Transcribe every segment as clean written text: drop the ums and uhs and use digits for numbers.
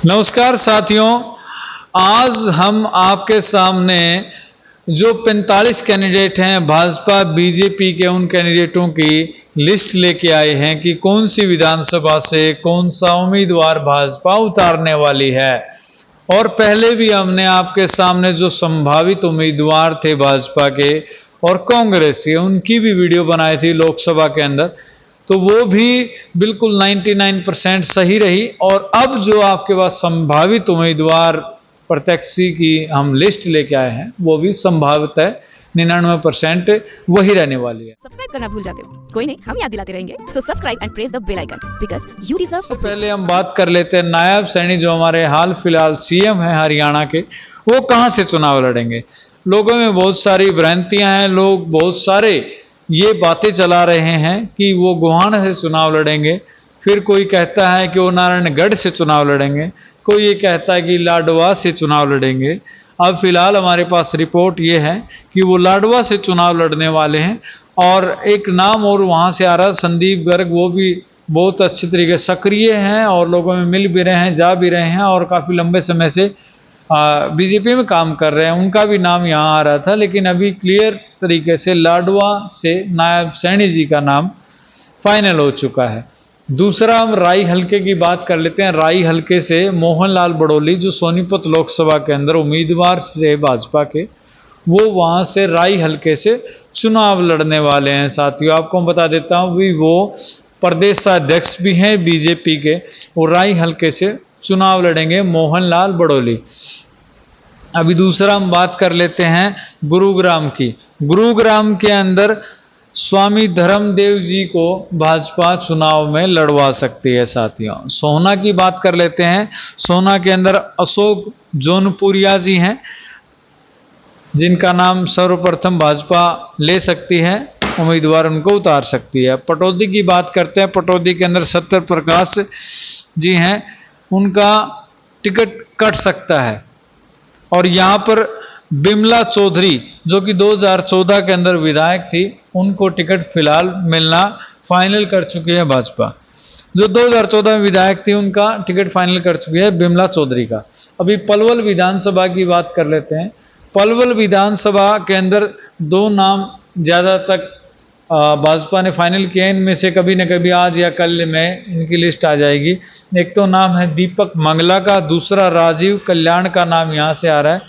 नमस्कार साथियों, आज हम आपके सामने जो 45 कैंडिडेट हैं भाजपा बीजेपी के, उन कैंडिडेटों की लिस्ट लेके आए हैं कि कौन सी विधानसभा से कौन सा उम्मीदवार भाजपा उतारने वाली है। और पहले भी हमने आपके सामने जो संभावित उम्मीदवार थे भाजपा के और कांग्रेस के, उनकी भी वीडियो बनाई थी लोकसभा के अंदर, तो वो भी बिल्कुल 99% सही रही। और अब जो आपके पास संभावित उम्मीदवार प्रत्याशी की हम लिस्ट लेके आए हैं, वो भी संभावित है 99% वही रहने वाली है। सब्सक्राइब करना भूल जाते हो, कोई नहीं, हम याद दिलाते रहेंगे। So subscribe and press the bell icon because you deserve. सबसे पहले हम बात कर लेते हैं नायब सैनी, जो हमारे हाल फिलहाल सीएम हैं हरियाणा के, वो कहाँ से चुनाव लड़ेंगे। लोगों में बहुत सारी भ्रांतियां हैं, लोग बहुत सारे ये बातें चला रहे हैं कि वो गोहाना से चुनाव लड़ेंगे, फिर कोई कहता है कि वो नारायणगढ़ से चुनाव लड़ेंगे, कोई ये कहता है कि लाडवा से चुनाव लड़ेंगे। अब फिलहाल हमारे पास रिपोर्ट ये है कि वो लाडवा से चुनाव लड़ने वाले हैं। और एक नाम और वहाँ से आ रहा है, संदीप गर्ग, वो भी बहुत अच्छी तरीके सक्रिय हैं और लोगों में मिल भी रहे हैं, जा भी रहे हैं और काफ़ी लंबे समय से बीजेपी में काम कर रहे हैं। उनका भी नाम यहाँ आ रहा था, लेकिन अभी क्लियर तरीके से लाडवा से नायब सैनी जी का नाम फाइनल हो चुका है। दूसरा हम राई हलके की बात कर लेते हैं। राई हलके से मोहनलाल बड़ोली, जो सोनीपत लोकसभा के अंदर उम्मीदवार से भाजपा के, वो वहाँ से राई हलके से चुनाव लड़ने वाले हैं। साथियों, आपको मैं बता देता हूँ भी वो प्रदेश अध्यक्ष भी हैं बीजेपी के, वो राई हलके से चुनाव लड़ेंगे मोहनलाल बड़ोली। अभी दूसरा हम बात कर लेते हैं गुरुग्राम की। गुरुग्राम के अंदर स्वामी धर्मदेव जी को भाजपा चुनाव में लड़वा सकती है। साथियों, सोहना की बात कर लेते हैं। सोहना के अंदर अशोक जौनपुरिया जी हैं, जिनका नाम सर्वप्रथम भाजपा ले सकती है, उम्मीदवार उनको उतार सकती है। पटौदी की बात करते हैं। पटौदी के अंदर सत्तर प्रकाश जी हैं, उनका टिकट कट सकता है। और यहाँ पर बिमला चौधरी, जो कि 2014 के अंदर विधायक थी, उनको टिकट फिलहाल मिलना फाइनल कर चुकी है भाजपा। जो 2014 में विधायक थी, उनका टिकट फाइनल कर चुकी है बिमला चौधरी का। अभी पलवल विधानसभा की बात कर लेते हैं। पलवल विधानसभा के अंदर दो नाम ज़्यादा तक भाजपा ने फाइनल किए, इनमें से कभी न कभी आज या कल में इनकी लिस्ट आ जाएगी। एक तो नाम है दीपक मंगला का, दूसरा राजीव कल्याण का नाम यहाँ से आ रहा है,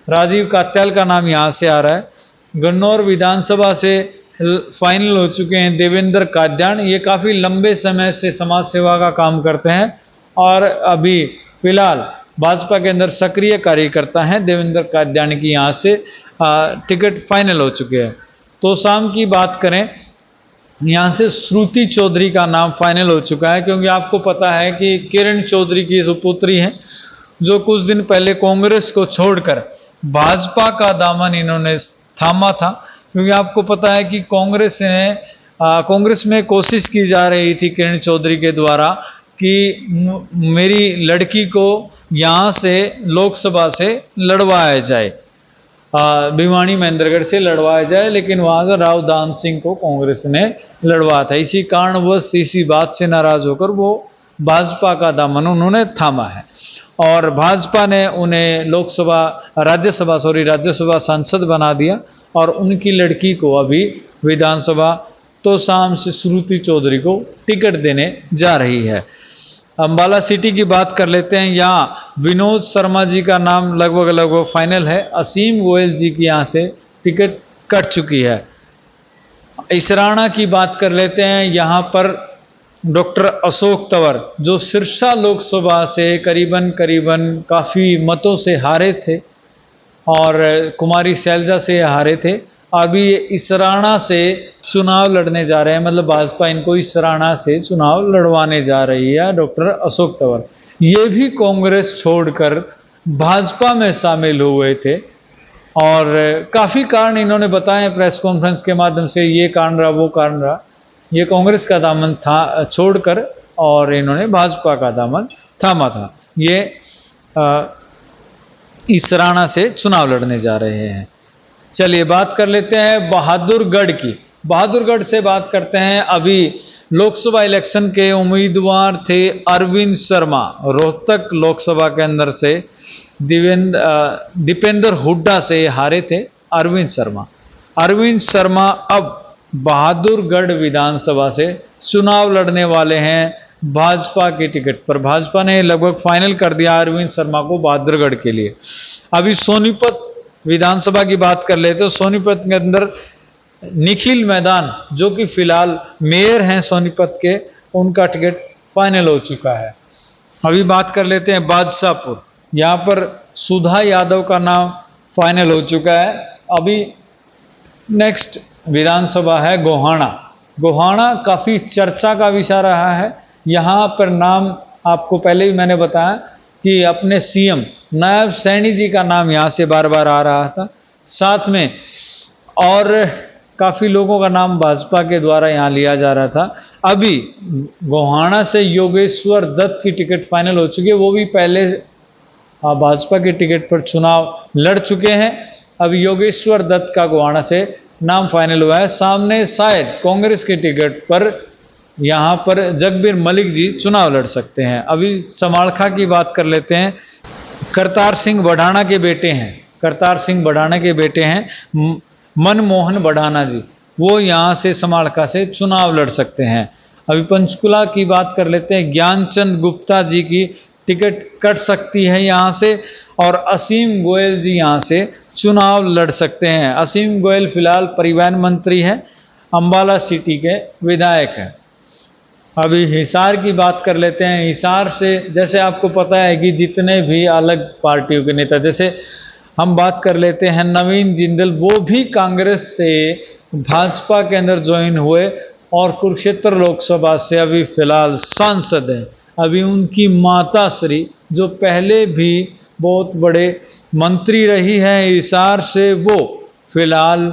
राजीव कात्याल का नाम यहाँ से आ रहा है। गन्नौर विधानसभा से फाइनल हो चुके हैं देवेंद्र काद्यान, ये काफ़ी लंबे समय से समाज सेवा का काम करते हैं और अभी फिलहाल भाजपा के अंदर सक्रिय कार्यकर्ता हैं। देवेंद्र काद्यान की यहाँ से टिकट फाइनल हो चुके हैं। तो शाम की बात करें, यहाँ से श्रुति चौधरी का नाम फाइनल हो चुका है, क्योंकि आपको पता है कि किरण चौधरी की सुपुत्री हैं, जो कुछ दिन पहले कांग्रेस को छोड़कर भाजपा का दामन इन्होंने थामा था। क्योंकि आपको पता है कि कांग्रेस में कोशिश की जा रही थी किरण चौधरी के द्वारा कि मेरी लड़की को यहाँ से लोकसभा से लड़वाया जाए, भिवानी महेंद्रगढ़ से लड़वाया जाए, लेकिन वहाँ से राव दान सिंह को कांग्रेस ने लड़वाया था। इसी कारणवश, इसी बात से नाराज होकर वो भाजपा का दामन उन्होंने थामा है और भाजपा ने उन्हें राज्यसभा सांसद बना दिया और उनकी लड़की को अभी विधानसभा तो शाम से श्रुति चौधरी को टिकट देने जा रही है। अंबाला सिटी की बात कर लेते हैं। यहाँ विनोद शर्मा जी का नाम लगभग फाइनल है। असीम गोयल जी की यहाँ से टिकट कट चुकी है। इसराना की बात कर लेते हैं। यहाँ पर डॉक्टर अशोक तंवर, जो सिरसा लोकसभा से करीबन काफ़ी मतों से हारे थे और कुमारी शैलजा से हारे थे, अभी ये इसराना से चुनाव लड़ने जा रहे हैं। मतलब भाजपा इनको इसराना से चुनाव लड़वाने जा रही है। डॉक्टर अशोक तंवर ये भी कांग्रेस छोड़कर भाजपा में शामिल हुए थे और काफ़ी कारण इन्होंने बताए प्रेस कॉन्फ्रेंस के माध्यम से, ये कारण रहा, वो कारण रहा। ये कांग्रेस का दामन था छोड़कर और इन्होंने भाजपा का दामन थामा था। ये इसराना से चुनाव लड़ने जा रहे हैं। चलिए बात कर लेते हैं बहादुरगढ़ की। बहादुरगढ़ से बात करते हैं। अभी लोकसभा इलेक्शन के उम्मीदवार थे अरविंद शर्मा, रोहतक लोकसभा के अंदर से दीपेंद्र हुड्डा से हारे थे अरविंद शर्मा। अरविंद शर्मा अब बहादुरगढ़ विधानसभा से चुनाव लड़ने वाले हैं भाजपा के टिकट पर। भाजपा ने लगभग फाइनल कर दिया अरविंद शर्मा को बहादुरगढ़ के लिए। अभी सोनीपत विधानसभा की बात कर लेते तो सोनीपत के अंदर निखिल मैदान जो कि फिलहाल मेयर हैं सोनीपत के, उनका टिकट फाइनल हो चुका है। अभी बात कर लेते हैं बादशाहपुर, यहाँ पर सुधा यादव का नाम फाइनल हो चुका है। अभी नेक्स्ट विधानसभा है गोहाना। गोहाना काफ़ी चर्चा का विषय रहा है। यहाँ पर नाम आपको पहले भी मैंने बताया कि अपने सीएम नायब सैनी जी का नाम यहाँ से बार बार आ रहा था, साथ में और काफ़ी लोगों का नाम भाजपा के द्वारा यहाँ लिया जा रहा था। अभी गोहाना से योगेश्वर दत्त की टिकट फाइनल हो चुकी है, वो भी पहले भाजपा के टिकट पर चुनाव लड़ चुके हैं। अभी योगेश्वर दत्त का गोहाना से नाम फाइनल हुआ है। सामने शायद कांग्रेस के टिकट पर यहाँ पर जगबीर मलिक जी चुनाव लड़ सकते हैं। अभी समालखा की बात कर लेते हैं। करतार सिंह बढ़ाना के बेटे हैं, करतार सिंह बढ़ाना के बेटे हैं मनमोहन बढ़ाना जी, वो यहाँ से समालखा से चुनाव लड़ सकते हैं। अभी पंचकुला की बात कर लेते हैं। ज्ञानचंद गुप्ता जी की टिकट कट सकती है यहाँ से, और असीम गोयल जी यहाँ से चुनाव लड़ सकते हैं। असीम गोयल फिलहाल परिवहन मंत्री है, अंबाला सिटी के विधायक हैं। अभी हिसार की बात कर लेते हैं। हिसार से जैसे आपको पता है कि जितने भी अलग पार्टियों के नेता, जैसे हम बात कर लेते हैं नवीन जिंदल, वो भी कांग्रेस से भाजपा के अंदर ज्वाइन हुए और कुरुक्षेत्र लोकसभा से अभी फिलहाल सांसद हैं। अभी उनकी माता श्री जो पहले भी बहुत बड़े मंत्री रही हैं हिसार से, वो फिलहाल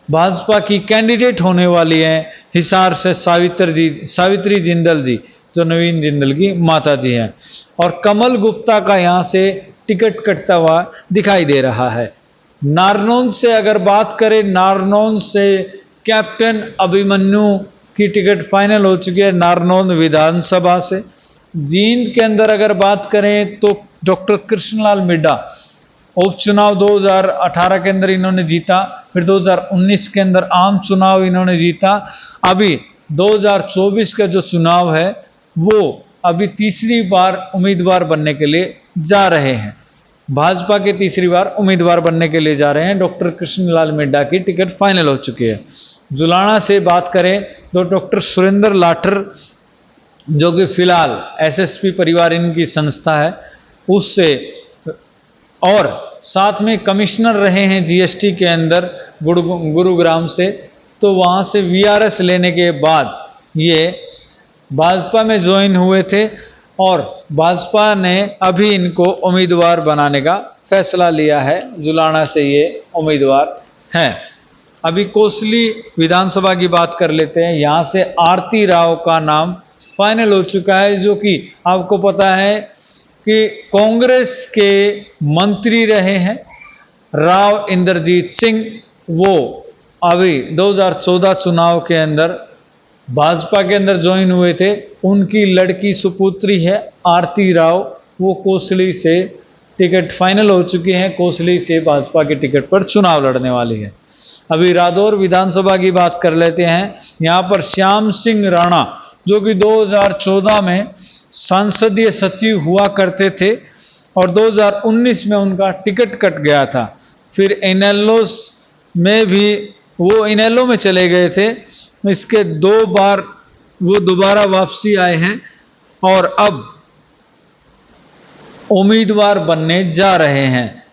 भाजपा की कैंडिडेट होने वाली हैं हिसार से सावित्री जिंदल जी, जो नवीन जिंदल की माता जी हैं। और कमल गुप्ता का यहाँ से टिकट कटता हुआ दिखाई दे रहा है। नारनौंद से अगर बात करें, नारनौंद से कैप्टन अभिमन्यु की टिकट फाइनल हो चुकी है नारनौंद विधानसभा से। जींद के अंदर अगर बात करें तो डॉक्टर कृष्णलाल मिड्डा उपचुनाव 2018 के अंदर इन्होंने जीता, फिर 2019 के अंदर आम चुनाव इन्होंने जीता। अभी 2024 का जो चुनाव है वो अभी तीसरी बार उम्मीदवार बनने के लिए जा रहे हैं, भाजपा के तीसरी बार उम्मीदवार बनने के लिए जा रहे हैं। डॉक्टर कृष्णलाल मिड्डा की टिकट फाइनल हो चुकी है। जुलाना से बात करें तो डॉक्टर सुरेंद्र लाठर, जो कि फिलहाल एसएसपी परिवार इनकी संस्था है, उससे, और साथ में कमिश्नर रहे हैं जीएसटी के अंदर गुरुग्राम से, तो वहाँ से वीआरएस लेने के बाद ये भाजपा में ज्वाइन हुए थे और भाजपा ने अभी इनको उम्मीदवार बनाने का फैसला लिया है। जुलाना से ये उम्मीदवार हैं। अभी कोसली विधानसभा की बात कर लेते हैं। यहाँ से आरती राव का नाम फाइनल हो चुका है, जो कि आपको पता है कि कांग्रेस के मंत्री रहे हैं राव इंद्रजीत सिंह। वो अभी 2014 चुनाव के अंदर भाजपा के अंदर ज्वाइन हुए थे। उनकी लड़की सुपुत्री है आरती राव, वो कोसली से टिकट फाइनल हो चुकी है। कोसली से भाजपा के टिकट पर चुनाव लड़ने वाली है। अभी रादौर विधानसभा की बात कर लेते हैं। यहाँ पर श्याम सिंह राणा, जो कि 2014 में संसदीय सचिव हुआ करते थे और 2019 में उनका टिकट कट गया था। फिर इनेलो में भी वो इनेलो में चले गए थे। इसके 2 बार वो दोबारा वापसी आए हैं और अब उम्मीदवार बनने जा रहे हैं।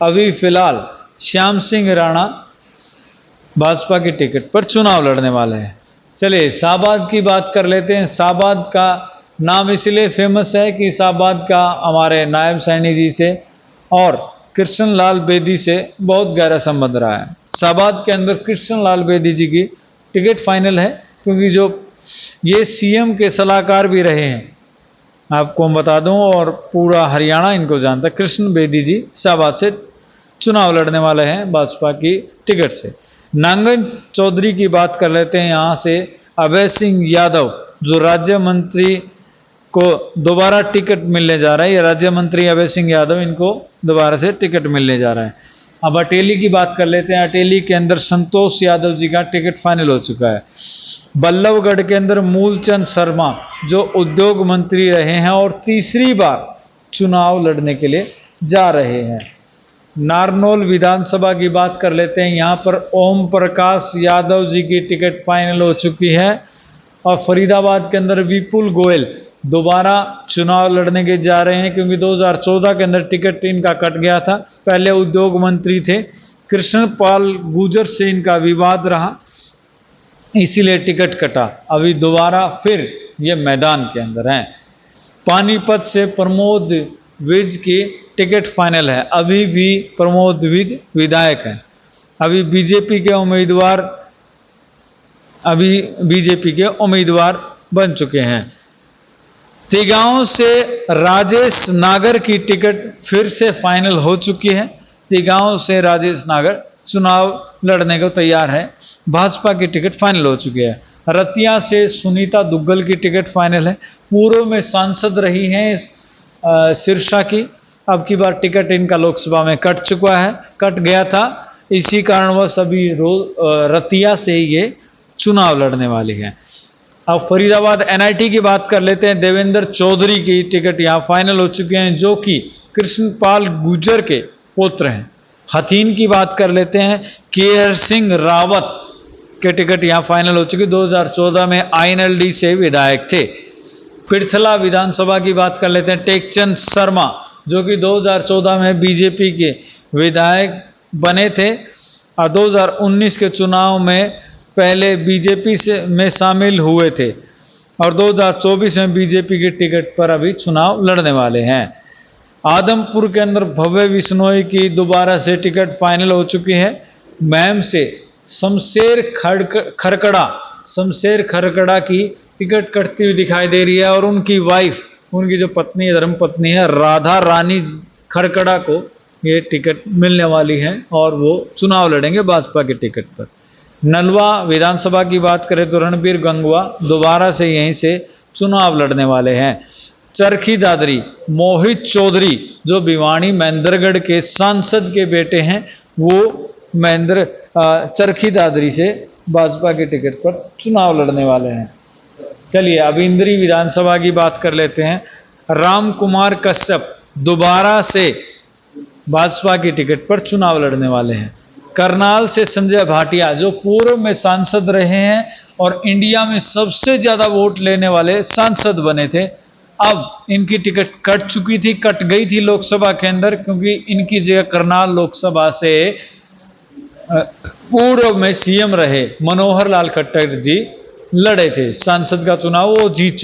अभी फिलहाल श्याम सिंह राणा भाजपा के टिकट पर चुनाव लड़ने वाले हैं। चलिए शाहबाद की बात कर लेते हैं। शाहबाद का नाम इसलिए फेमस है कि शाहबाद का हमारे नायब सैनी जी से और कृष्ण लाल बेदी से बहुत गहरा संबंध रहा है। शाहबाद के अंदर कृष्ण लाल बेदी जी की टिकट फाइनल है, क्योंकि जो ये सीएम के सलाहकार भी रहे हैं, आपको मैं बता दूं, और पूरा हरियाणा इनको जानता है। कृष्ण बेदी जी शाहबाद से चुनाव लड़ने वाले हैं भाजपा की टिकट से। नांगन चौधरी की बात कर लेते हैं। यहाँ से अभय सिंह यादव जो राज्य मंत्री को दोबारा टिकट मिलने जा रहा है, ये राज्य मंत्री अभय सिंह यादव, इनको दोबारा से टिकट मिलने जा रहा है। अब अटेली की बात कर लेते हैं। अटेली के अंदर संतोष यादव जी का टिकट फाइनल हो चुका है। बल्लभगढ़ के अंदर मूलचंद शर्मा जो उद्योग मंत्री रहे हैं और तीसरी बार चुनाव लड़ने के लिए जा रहे हैं। नारनौल विधानसभा की बात कर लेते हैं। यहाँ पर ओम प्रकाश यादव जी की टिकट फाइनल हो चुकी है। और फरीदाबाद के अंदर विपुल गोयल दोबारा चुनाव लड़ने के जा रहे हैं, क्योंकि 2014 के अंदर टिकट इनका कट गया था। पहले उद्योग मंत्री थे, कृष्णपाल गुर्जर से इनका विवाद रहा, इसीलिए टिकट कटा। अभी दोबारा फिर ये मैदान के अंदर हैं। पानीपत से प्रमोद विज की टिकट फाइनल है। अभी भी प्रमोद विज विधायक हैं। अभी बीजेपी के उम्मीदवार बन चुके हैं। तिगांव से राजेश नागर की टिकट फिर से फाइनल हो चुकी है। तिगांव से राजेश नागर चुनाव लड़ने को तैयार है। भाजपा की टिकट फाइनल हो चुकी है। रतिया से सुनीता दुग्गल की टिकट फाइनल है। पूर्व में सांसद रही हैं सिरसा की। अब की बार टिकट इनका लोकसभा में कट गया था, इसी कारणवश अभी रतिया से ये चुनाव लड़ने वाली हैं। अब फरीदाबाद एनआईटी की बात कर लेते हैं। देवेंद्र चौधरी की टिकट यहाँ फाइनल हो चुके हैं, जो कि कृष्णपाल गुर्जर के पुत्र हैं। हथीन की बात कर लेते हैं। केआर सिंह रावत के टिकट यहाँ फाइनल हो चुकी। 2014 में आईएनएलडी से विधायक थे। पिरथला विधानसभा की बात कर लेते हैं। टेकचंद शर्मा जो कि 2014 में बीजेपी के विधायक बने थे और 2019 के चुनाव में पहले बीजेपी में शामिल हुए थे और 2024 में बीजेपी की टिकट पर अभी चुनाव लड़ने वाले हैं। आदमपुर के अंदर भव्य बिश्नोई की दोबारा से टिकट फाइनल हो चुकी है। मैम से शमशेर खरकड़ा की टिकट कटती हुई दिखाई दे रही है और उनकी वाइफ, उनकी जो पत्नी धर्म पत्नी है राधा रानी खरकड़ा को ये टिकट मिलने वाली है और वो चुनाव लड़ेंगे भाजपा के टिकट पर। नलवा विधानसभा की बात करें तो रणबीर गंगवा दोबारा से यहीं से चुनाव लड़ने वाले हैं। चरखी दादरी मोहित चौधरी जो भिवानी महेंद्रगढ़ के सांसद के बेटे हैं, वो चरखी दादरी से भाजपा के टिकट पर चुनाव लड़ने वाले हैं। चलिए अब इंद्री विधानसभा की बात कर लेते हैं। राम कुमार कश्यप दोबारा से भाजपा की टिकट पर चुनाव लड़ने वाले हैं। करनाल से संजय भाटिया जो पूर्व में सांसद रहे हैं और इंडिया में सबसे ज्यादा वोट लेने वाले सांसद बने थे, अब इनकी टिकट कट गई थी लोकसभा के अंदर, क्योंकि इनकी जगह करनाल लोकसभा से पूर्व में सीएम रहे मनोहर लाल खट्टर जी लड़े थे सांसद का चुनाव, वो जीत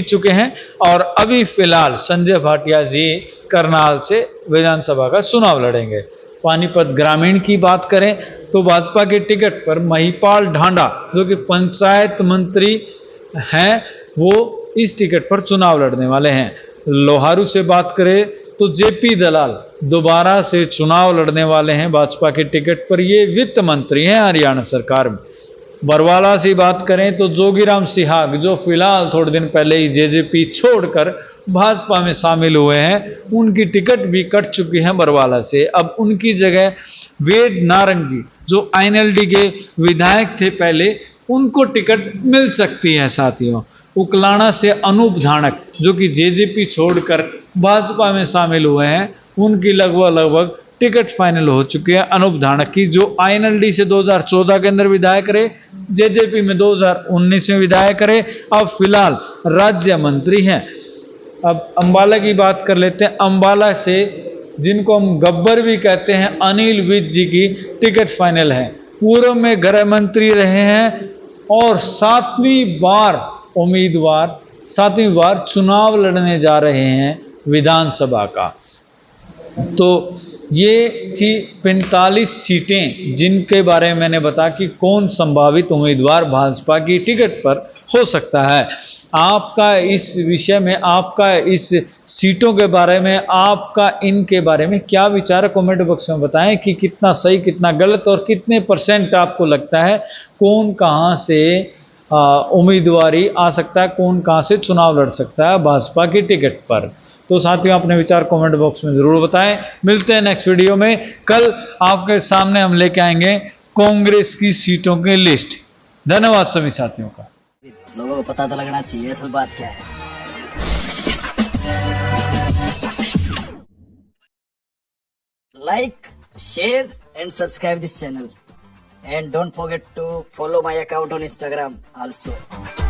चुके हैं और अभी फिलहाल संजय भाटिया जी करनाल से विधानसभा का चुनाव लड़ेंगे। पानीपत ग्रामीण की बात करें तो भाजपा के टिकट पर महिपाल ढांडा जो कि पंचायत मंत्री हैं, वो इस टिकट पर चुनाव लड़ने वाले हैं। लोहारू से बात करें तो जेपी दलाल दोबारा से चुनाव लड़ने वाले हैं भाजपा के टिकट पर, ये वित्त मंत्री हैं हरियाणा सरकार में। बरवाला से बात करें तो जोगीराम सिहाग जो फिलहाल थोड़े दिन पहले ही जेजेपी छोड़कर भाजपा में शामिल हुए हैं, उनकी टिकट भी कट चुकी है बरवाला से। अब उनकी जगह वेद नारंग जी जो आईएनएलडी के विधायक थे पहले, उनको टिकट मिल सकती है। साथियों, उकलाना से अनूप धानक जो कि जेजेपी छोड़कर भाजपा में शामिल हुए हैं, उनकी लगभग टिकट फाइनल हो चुकी है। अनूप धानक की जो आईएनएलडी से 2014 के अंदर विधायक रहे, जेजेपी में 2019 में विधायक रहे, अब फिलहाल राज्य मंत्री हैं। अब अंबाला की बात कर लेते हैं। अंबाला से जिनको हम गब्बर भी कहते हैं, अनिल विज जी की टिकट फाइनल है। पूर्व में गृह मंत्री रहे हैं और सातवीं बार चुनाव लड़ने जा रहे हैं विधानसभा का। तो ये थी 45 सीटें जिनके बारे में मैंने बताया कि कौन संभावित उम्मीदवार भाजपा की टिकट पर हो सकता है। आपका इस विषय में, आपका इस सीटों के बारे में, आपका इनके बारे में क्या विचार है, कमेंट बॉक्स में बताएं कि कितना सही कितना गलत और कितने % आपको लगता है कौन कहां से उम्मीदवारी आ सकता है, कौन कहाँ से चुनाव लड़ सकता है भाजपा की टिकट पर। तो साथियों अपने विचार कमेंट बॉक्स में ज़रूर बताएं। मिलते हैं नेक्स्ट वीडियो में। कल आपके सामने हम लेके आएंगे कांग्रेस की सीटों की लिस्ट। धन्यवाद सभी साथियों का। लोगों को पता तो लगना चाहिए असल बात क्या है। Like, share and subscribe this channel, and don't forget to follow my account on Instagram also.